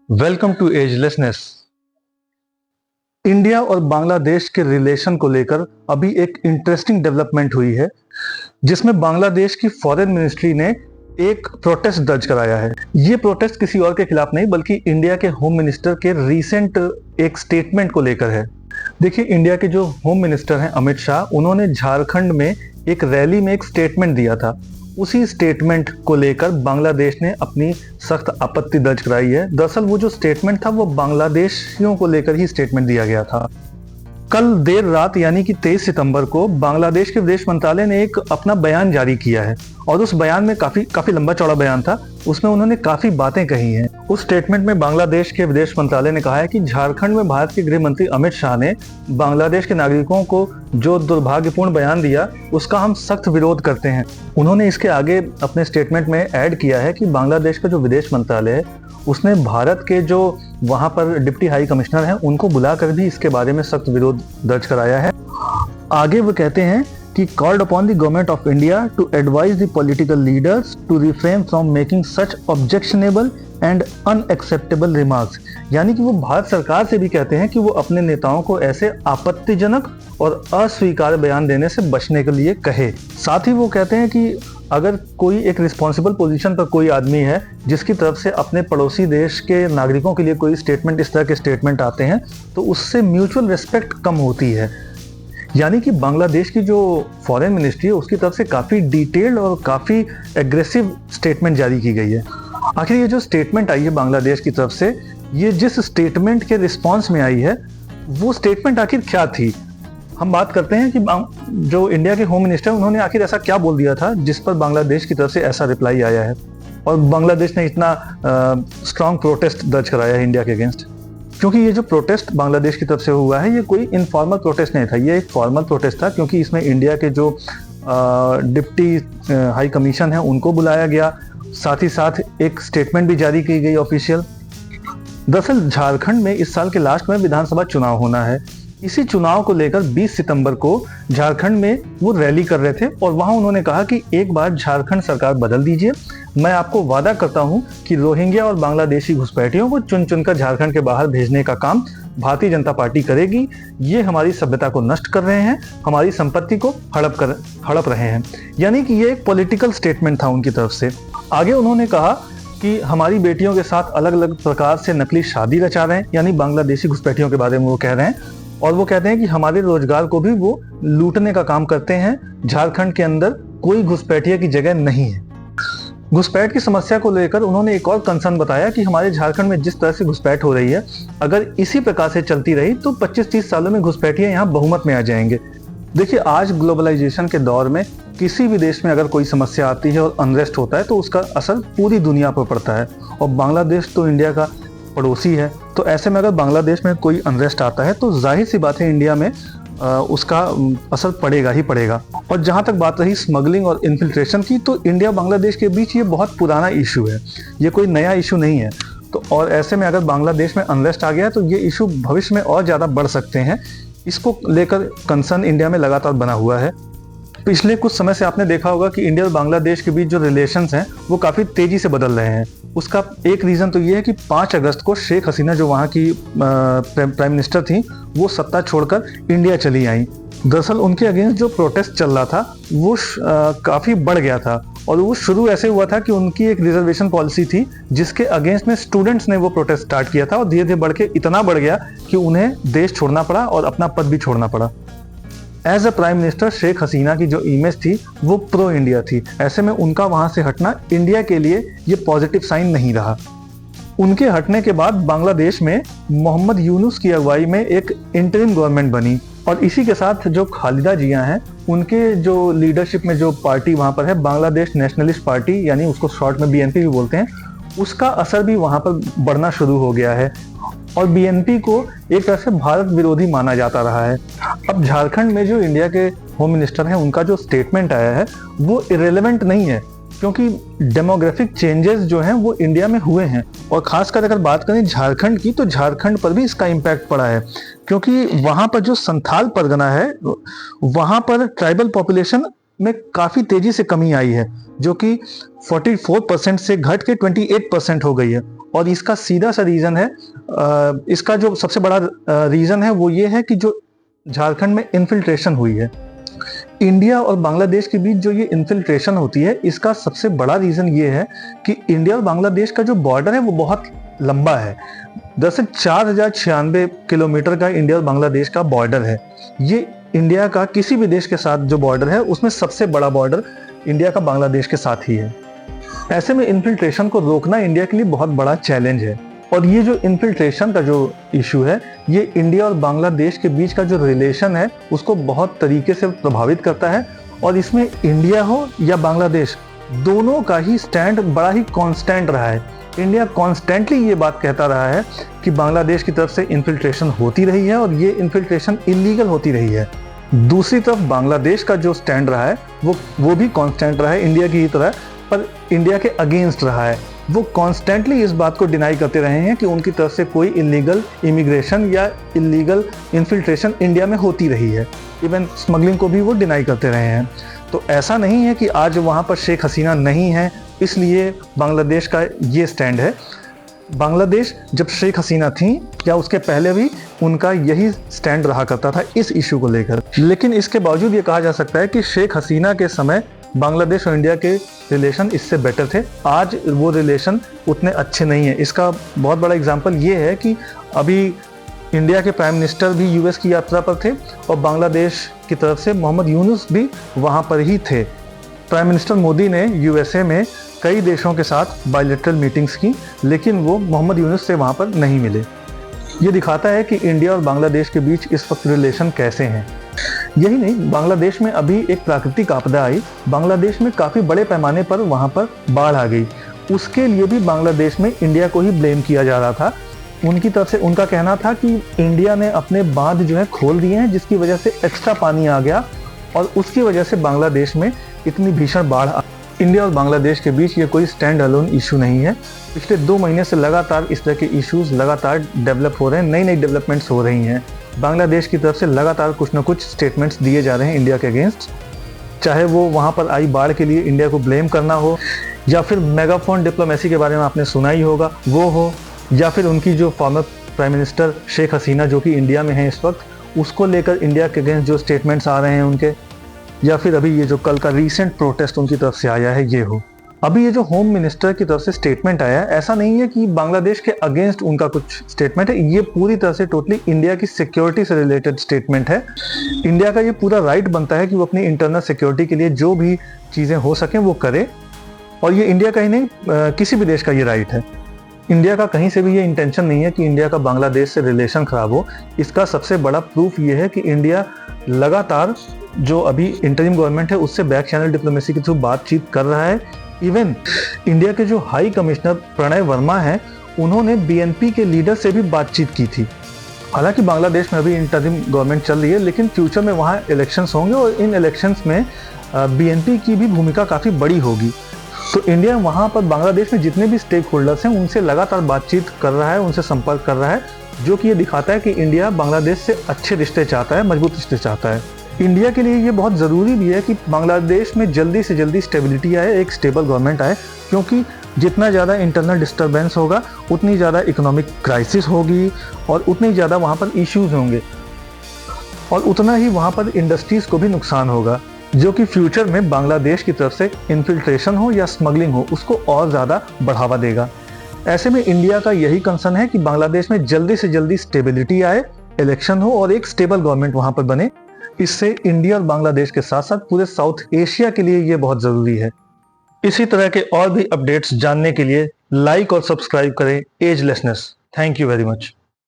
Welcome to एजलेसनेस। India और बांग्लादेश के relation को लेकर अभी एक इंटरेस्टिंग डेवलपमेंट हुई है, जिसमें बांग्लादेश की फॉरेन मिनिस्ट्री ने एक प्रोटेस्ट दर्ज कराया है। ये प्रोटेस्ट किसी और के खिलाफ नहीं बल्कि इंडिया के होम मिनिस्टर के रीसेंट एक स्टेटमेंट को लेकर है। देखिए, इंडिया के जो होम मिनिस्टर हैं अमित शाह, उन्होंने झारखंड में एक रैली में एक स्टेटमेंट दिया था। उसी स्टेटमेंट को लेकर बांग्लादेश ने अपनी सख्त आपत्ति दर्ज कराई है। दरअसल वो जो स्टेटमेंट था वो बांग्लादेशियों को लेकर ही स्टेटमेंट दिया गया था। कल देर रात यानी कि 23 सितंबर को बांग्लादेश के विदेश मंत्रालय ने एक अपना बयान जारी किया है और उस बयान में काफी लंबा चौड़ा बयान था। उसमें उन्होंने काफी बातें कही हैं। उस स्टेटमेंट में बांग्लादेश के विदेश मंत्रालय ने कहा है कि झारखंड में भारत के गृह मंत्री अमित शाह ने बांग्लादेश के नागरिकों को जो दुर्भाग्यपूर्ण बयान दिया उसका हम सख्त विरोध करते हैं। उन्होंने इसके आगे अपने स्टेटमेंट में ऐड किया है कि बांग्लादेश का जो विदेश मंत्रालय है उसने भारत के जो वहां पर डिप्टी हाई कमिश्नर हैं उनको बुलाकर भी इसके बारे में सख्त विरोध दर्ज कराया है। आगे वो कहते हैं कि called upon the government of India to advise the political leaders to refrain from making such objectionable and unacceptable remarks. यानी कि वो भारत सरकार से भी कहते हैं कि वो अपने नेताओं को ऐसे आपत्तिजनक और अस्वीकार्य बयान देने से बचने के लिए कहे। साथ ही वो कहते हैं कि अगर कोई एक रिस्पॉन्सिबल पोजीशन पर कोई आदमी है जिसकी तरफ से अपने पड़ोसी देश के नागरिकों के लिए कोई स्टेटमेंट, इस तरह के स्टेटमेंट आते हैं तो उससे म्यूचुअल रिस्पेक्ट कम होती है। यानी कि बांग्लादेश की जो फॉरेन मिनिस्ट्री है उसकी तरफ से काफ़ी डिटेल्ड और काफ़ी एग्रेसिव स्टेटमेंट जारी की गई है। आखिर ये जो स्टेटमेंट आई है बांग्लादेश की तरफ से, ये जिस स्टेटमेंट के रिस्पॉन्स में आई है वो स्टेटमेंट आखिर क्या थी। हम बात करते हैं कि जो इंडिया के होम मिनिस्टर उन्होंने आखिर ऐसा क्या बोल दिया था जिस पर बांग्लादेश की तरफ से ऐसा रिप्लाई आया है और बांग्लादेश ने इतना स्ट्रांग प्रोटेस्ट दर्ज कराया है इंडिया के अगेंस्ट। क्योंकि ये जो प्रोटेस्ट बांग्लादेश की तरफ से हुआ है ये कोई इनफॉर्मल प्रोटेस्ट नहीं था, ये एक फॉर्मल प्रोटेस्ट था, क्योंकि इसमें इंडिया के जो डिप्टी हाई कमीशन है उनको बुलाया गया, साथ ही साथ एक स्टेटमेंट भी जारी की गई ऑफिशियल। दरअसल झारखंड में इस साल के लास्ट में विधानसभा चुनाव होना है। इसी चुनाव को लेकर 20 सितंबर को झारखंड में वो रैली कर रहे थे और वहां उन्होंने कहा कि एक बार झारखंड सरकार बदल दीजिए, मैं आपको वादा करता हूं कि रोहिंग्या और बांग्लादेशी घुसपैठियों को चुन चुनकर झारखंड के बाहर भेजने का काम भारतीय जनता पार्टी करेगी। ये हमारी सभ्यता को नष्ट कर रहे हैं, हमारी संपत्ति को हड़प रहे हैं। यानी कि ये एक पॉलिटिकल स्टेटमेंट था उनकी तरफ से। आगे उन्होंने कहा कि हमारी बेटियों के साथ अलग अलग प्रकार से नकली शादी रचा रहे हैं, यानी बांग्लादेशी घुसपैठियोों के बारे में वो कह रहे हैं, और वो कहते हैं कि हमारे रोजगार को भी वो लूटने का काम करते हैं। झारखंड के अंदर कोई घुसपैठिया की जगह नहीं है। घुसपैठ की समस्या को लेकर उन्होंने एक और कंसर्न बताया कि हमारे झारखंड में जिस तरह से घुसपैठ हो रही है, अगर इसी प्रकार से चलती रही तो 25-30 सालों में घुसपैठिया यहाँ बहुमत में आ जाएंगे। देखिए, आज ग्लोबलाइजेशन के दौर में किसी भी देश में अगर कोई समस्या आती है और अनरेस्ट होता है तो उसका असर पूरी दुनिया पर पड़ता है, और बांग्लादेश तो इंडिया का पड़ोसी है। तो ऐसे में अगर बांग्लादेश में कोई अनरेस्ट आता है तो जाहिर सी बात है इंडिया में उसका असर पड़ेगा ही पड़ेगा। और जहां तक बात रही स्मगलिंग और इन्फिल्ट्रेशन की, तो इंडिया बांग्लादेश के बीच ये बहुत पुराना इशू है, ये कोई नया इशू नहीं है। तो और ऐसे में अगर बांग्लादेश में अनरेस्ट आ गया तो ये इशू भविष्य में और ज़्यादा बढ़ सकते हैं। इसको लेकर कंसर्न इंडिया में लगातार बना हुआ है। पिछले कुछ समय से आपने देखा होगा कि इंडिया और बांग्लादेश के बीच जो रिलेशंस हैं वो काफ़ी तेज़ी से बदल रहे हैं। उसका एक रीज़न तो ये है कि 5 अगस्त को शेख हसीना, जो वहाँ की प्राइम मिनिस्टर थी, वो सत्ता छोड़कर इंडिया चली आई। दरअसल उनके अगेंस्ट जो प्रोटेस्ट चल रहा था वो काफ़ी बढ़ गया था, और वो शुरू ऐसे हुआ था कि उनकी एक रिजर्वेशन पॉलिसी थी जिसके अगेंस्ट में स्टूडेंट्स ने वो प्रोटेस्ट स्टार्ट किया था, और धीरे धीरे बढ़ के इतना बढ़ गया कि उन्हें देश छोड़ना पड़ा और अपना पद भी छोड़ना पड़ा। As a prime minister Sheikh Hasina की जो इमेज थी वो प्रो इंडिया थी। ऐसे में उनका वहां से हटना इंडिया के लिए ये पॉजिटिव साइन नहीं रहा। उनके हटने के बाद बांग्लादेश में मोहम्मद यूनुस की अगुवाई में एक इंटरिम गवर्नमेंट बनी, और इसी के साथ जो खालिदा जिया हैं उनके जो लीडरशिप में जो पार्टी वहां पर है, बांग्लादेश नेशनलिस्ट पार्टी, यानी उसको शॉर्ट में बीएनपी भी बोलते हैं, उसका असर भी वहां पर बढ़ना शुरू हो गया है, और बीएनपी को एक तरह से भारत विरोधी माना जाता रहा है। अब झारखंड में जो इंडिया के होम मिनिस्टर हैं उनका जो स्टेटमेंट आया है वो इरेलेवेंट नहीं है, क्योंकि डेमोग्राफिक चेंजेस जो हैं वो इंडिया में हुए हैं, और खासकर अगर बात करें झारखंड की तो झारखंड पर भी इसका इम्पैक्ट पड़ा है, क्योंकि वहां पर जो संथाल परगना है वहां पर ट्राइबल पॉपुलेशन में काफी तेजी से कमी आई है, जो कि 44% से घट के 28% हो गई है। और इसका सीधा सा रीजन है, इसका जो सबसे बड़ा रीजन है वो ये है कि जो झारखंड में इन्फिल्ट्रेशन हुई है, इंडिया और बांग्लादेश के बीच जो ये इन्फिल्ट्रेशन होती है, इसका सबसे बड़ा रीजन ये है कि इंडिया और बांग्लादेश का जो बॉर्डर है वो बहुत लंबा है। दरअसल 4096 किलोमीटर का इंडिया और बांग्लादेश का बॉर्डर है। ये इंडिया का किसी भी देश के साथ जो बॉर्डर है उसमें सबसे बड़ा बॉर्डर इंडिया का बांग्लादेश के साथ ही है। ऐसे में इन्फिल्ट्रेशन को रोकना इंडिया के लिए बहुत बड़ा चैलेंज है। और ये जो इन्फिल्ट्रेशन का जो इशू है, ये इंडिया और बांग्लादेश के बीच का जो रिलेशन है उसको बहुत तरीके से प्रभावित करता है। और इसमें इंडिया हो या बांग्लादेश, दोनों का ही स्टैंड बड़ा ही कांस्टेंट रहा है। इंडिया कॉन्स्टेंटली ये बात कहता रहा है कि बांग्लादेश की तरफ से इन्फिल्ट्रेशन होती रही है और ये इन्फिल्ट्रेशन इलीगल होती रही है। दूसरी तरफ बांग्लादेश का जो स्टैंड रहा है वो भी कांस्टेंट रहा है इंडिया की ही तरह, पर इंडिया के अगेंस्ट रहा है। वो कॉन्स्टेंटली इस बात को डिनाई करते रहे हैं कि उनकी तरफ से कोई इलीगल इमिग्रेशन या इलीगल इन्फिल्ट्रेशन इंडिया में होती रही है। इवन स्मगलिंग को भी वो डिनाई करते रहे हैं। तो ऐसा नहीं है कि आज वहाँ पर शेख हसीना नहीं है इसलिए बांग्लादेश का ये स्टैंड है। बांग्लादेश जब शेख हसीना थी या उसके पहले भी उनका यही स्टैंड रहा करता था इस इशू को लेकर। लेकिन इसके बावजूद ये कहा जा सकता है कि शेख हसीना के समय बांग्लादेश और इंडिया के रिलेशन इससे बेटर थे। आज वो रिलेशन उतने अच्छे नहीं है। इसका बहुत बड़ा एग्जांपल ये है कि अभी इंडिया के प्राइम मिनिस्टर भी यूएस की यात्रा पर थे और बांग्लादेश की तरफ से मोहम्मद यूनुस भी वहाँ पर ही थे। प्राइम मिनिस्टर मोदी ने यूएसए में कई देशों के साथ बायलैटरल मीटिंग्स की, लेकिन वो मोहम्मद यूनुस से वहाँ पर नहीं मिले। ये दिखाता है कि इंडिया और बांग्लादेश के बीच इस वक्त रिलेशन कैसे हैं। यही नहीं, बांग्लादेश में अभी एक प्राकृतिक आपदा आई, बांग्लादेश में काफ़ी बड़े पैमाने पर वहाँ पर बाढ़ आ गई। उसके लिए भी बांग्लादेश में इंडिया को ही ब्लेम किया जा रहा था। उनकी तरफ से उनका कहना था कि इंडिया ने अपने बांध जो है खोल दिए हैं, जिसकी वजह से एक्स्ट्रा पानी आ गया और उसकी वजह से बांग्लादेश में इतनी भीषण बाढ़। इंडिया और बांग्लादेश के बीच ये कोई स्टैंड अलोन इशू नहीं है। पिछले 2 महीने से लगातार इस तरह के इश्यूज लगातार डेवलप हो रहे हैं, नई नई डेवलपमेंट्स हो रही हैं। बांग्लादेश की तरफ से लगातार कुछ न कुछ स्टेटमेंट्स दिए जा रहे हैं इंडिया के अगेंस्ट, चाहे वो वहाँ पर आई बाढ़ के लिए इंडिया को ब्लेम करना हो, या फिर मेगाफोन डिप्लोमेसी के बारे में आपने सुना ही होगा वो हो, या फिर उनकी जो फॉर्मर प्राइम मिनिस्टर शेख हसीना जो कि इंडिया में हैं इस वक्त, उसको लेकर इंडिया के अगेंस्ट जो स्टेटमेंट्स आ रहे हैं उनके, या फिर अभी ये जो कल का रीसेंट प्रोटेस्ट उनकी तरफ से आया है ये हो। अभी ये जो होम मिनिस्टर की तरफ से स्टेटमेंट आया है, ऐसा नहीं है कि बांग्लादेश के अगेंस्ट उनका कुछ स्टेटमेंट है, ये पूरी तरह से टोटली इंडिया की सिक्योरिटी से रिलेटेड स्टेटमेंट है। इंडिया का ये पूरा राइट बनता है कि वो अपनी इंटरनल सिक्योरिटी के लिए जो भी चीज़ें हो सकें वो करे, और ये इंडिया का ही नहीं किसी भी देश का ये राइट है। इंडिया का कहीं से भी ये इंटेंशन नहीं है कि इंडिया का बांग्लादेश से रिलेशन खराब हो। इसका सबसे बड़ा प्रूफ ये है कि इंडिया लगातार जो अभी इंटरिम गवर्नमेंट है उससे बैक चैनल डिप्लोमेसी के थ्रू बातचीत कर रहा है। इवन इंडिया के जो हाई कमिश्नर प्रणय वर्मा हैं, उन्होंने बीएनपी के लीडर से भी बातचीत की थी। हालांकि बांग्लादेश में अभी इंटरिम गवर्नमेंट चल रही है, लेकिन फ्यूचर में वहाँ इलेक्शंस होंगे और इन इलेक्शंस में बीएनपी की भी भूमिका काफ़ी बड़ी होगी। तो इंडिया वहाँ पर बांग्लादेश में जितने भी स्टेक होल्डर्स हैं उनसे लगातार बातचीत कर रहा है, उनसे संपर्क कर रहा है, जो कि ये दिखाता है कि इंडिया बांग्लादेश से अच्छे रिश्ते चाहता है, मजबूत रिश्ते चाहता है। इंडिया के लिए ये बहुत ज़रूरी भी है कि बांग्लादेश में जल्दी से जल्दी स्टेबिलिटी आए, एक स्टेबल गवर्नमेंट आए, क्योंकि जितना ज़्यादा इंटरनल डिस्टर्बेंस होगा उतनी ज़्यादा इकोनॉमिक क्राइसिस होगी और उतनी ज़्यादा वहाँ पर इश्यूज होंगे और उतना ही वहाँ पर इंडस्ट्रीज़ को भी नुकसान होगा, जो कि फ्यूचर में बांग्लादेश की तरफ से इन्फिल्ट्रेशन हो या स्मगलिंग हो उसको और ज़्यादा बढ़ावा देगा। ऐसे में इंडिया का यही कंसर्न है कि बांग्लादेश में जल्दी से जल्दी स्टेबिलिटी आए, इलेक्शन हो और एक स्टेबल गवर्नमेंट वहाँ पर बने। इससे इंडिया और बांग्लादेश के साथ साथ पूरे साउथ एशिया के लिए ये बहुत ज़रूरी है। इसी तरह के और भी अपडेट्स जानने के लिए लाइक और सब्सक्राइब करें agelessness. Thank you very much.